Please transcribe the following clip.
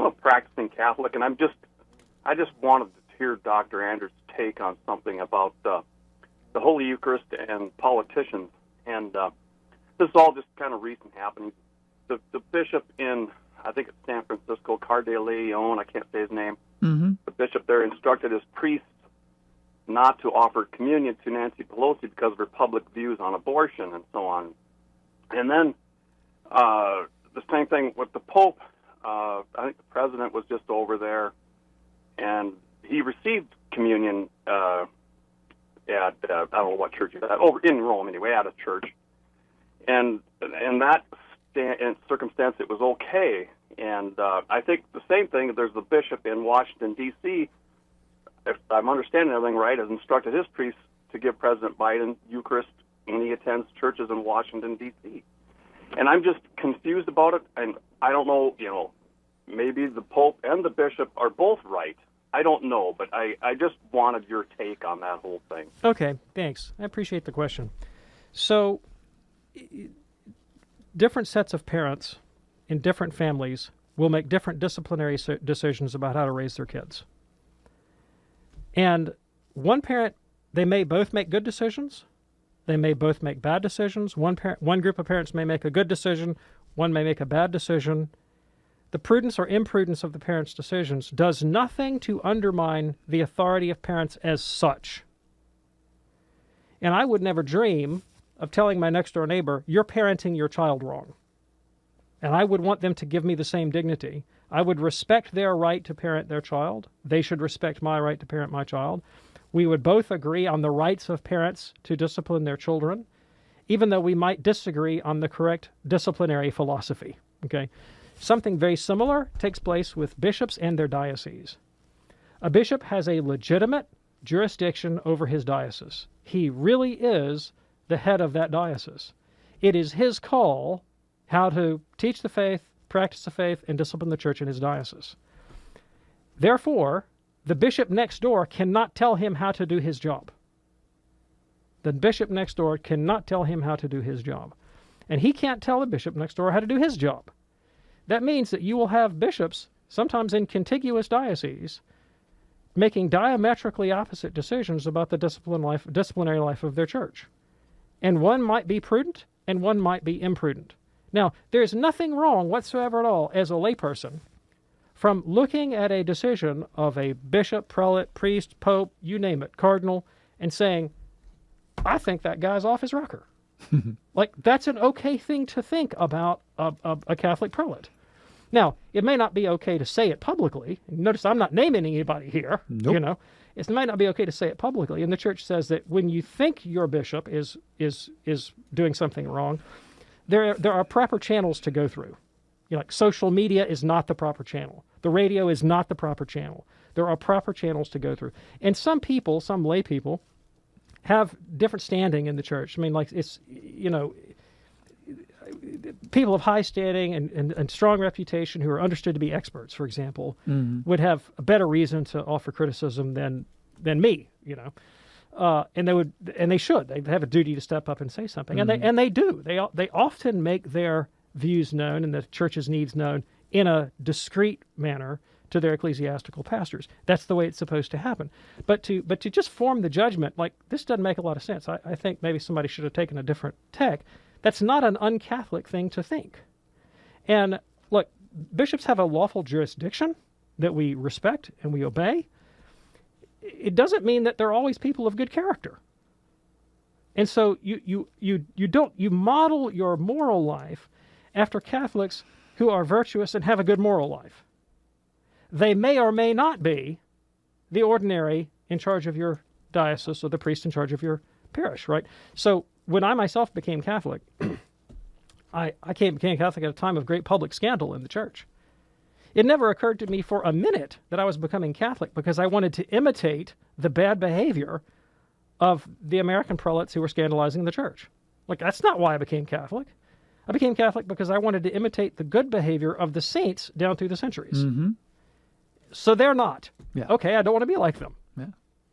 I'm a practicing Catholic, and I just wanted to hear Dr. Andrews' take on something about the Holy Eucharist and politicians. And this is all just kind of recent happenings. The bishop in, I think it's San Francisco, Car de Leon, I can't say his name, the bishop there instructed his priests not to offer communion to Nancy Pelosi because of her public views on abortion and so on. And then the same thing with the Pope. I think the president was just over there, and he received communion at, I don't know what church it's at, over in Rome anyway, at a church. And in that circumstance, it was okay. And I think the same thing, there's the bishop in Washington, D.C., if I'm understanding everything right, has instructed his priests to give President Biden Eucharist when he attends churches in Washington, D.C. And I'm just confused about it, and I don't know, maybe the Pope and the bishop are both right. I don't know, but I just wanted your take on that whole thing. Okay, thanks. I appreciate the question. So, different sets of parents in different families will make different disciplinary decisions about how to raise their kids. And one parent, they may both make good decisions. They may both make bad decisions. One group of parents may make a good decision. One may make a bad decision. The prudence or imprudence of the parents' decisions does nothing to undermine the authority of parents as such. And I would never dream of telling my next-door neighbor, you're parenting your child wrong. And I would want them to give me the same dignity. I would respect their right to parent their child. They should respect my right to parent my child. We would both agree on the rights of parents to discipline their children, even though we might disagree on the correct disciplinary philosophy. Okay? Something very similar takes place with bishops and their dioceses. A bishop has a legitimate jurisdiction over his diocese. He really is the head of that diocese. It is his call how to teach the faith, practice the faith, and discipline the church in his diocese. Therefore, the bishop next door cannot tell him how to do his job. The bishop next door cannot tell him how to do his job. And he can't tell the bishop next door how to do his job. That means that you will have bishops, sometimes in contiguous dioceses, making diametrically opposite decisions about the disciplinary life of their church. And one might be prudent, and one might be imprudent. Now, there's nothing wrong whatsoever at all as a layperson from looking at a decision of a bishop, prelate, priest, pope, you name it, cardinal, and saying, I think that guy's off his rocker. Like, that's an okay thing to think about a Catholic prelate. Now, it may not be okay to say it publicly. Notice I'm not naming anybody here. Nope. It might not be okay to say it publicly. And the church says that when you think your bishop is doing something wrong, there are proper channels to go through. Like social media is not the proper channel. The radio is not the proper channel. There are proper channels to go through. And some people, some lay people, have different standing in the church. I mean, like it's, people of high standing and strong reputation who are understood to be experts, for example, would have a better reason to offer criticism than me, and they should. They have a duty to step up and say something, and they do. They often make their views known and the church's needs known in a discreet manner to their ecclesiastical pastors. That's the way it's supposed to happen. But to just form the judgment, like, this doesn't make a lot of sense. I think maybe somebody should have taken a different tack. That's not an un-Catholic thing to think. And look, bishops have a lawful jurisdiction that we respect and we obey. It doesn't mean that they're always people of good character. And so you model your moral life after Catholics who are virtuous and have a good moral life. They may or may not be the ordinary in charge of your diocese or the priest in charge of your parish, right? So when I myself became Catholic, I became Catholic at a time of great public scandal in the church. It never occurred to me for a minute that I was becoming Catholic because I wanted to imitate the bad behavior of the American prelates who were scandalizing the church. Like, that's not why I became Catholic. I became Catholic because I wanted to imitate the good behavior of the saints down through the centuries. So they're not. Yeah. Okay, I don't want to be like them.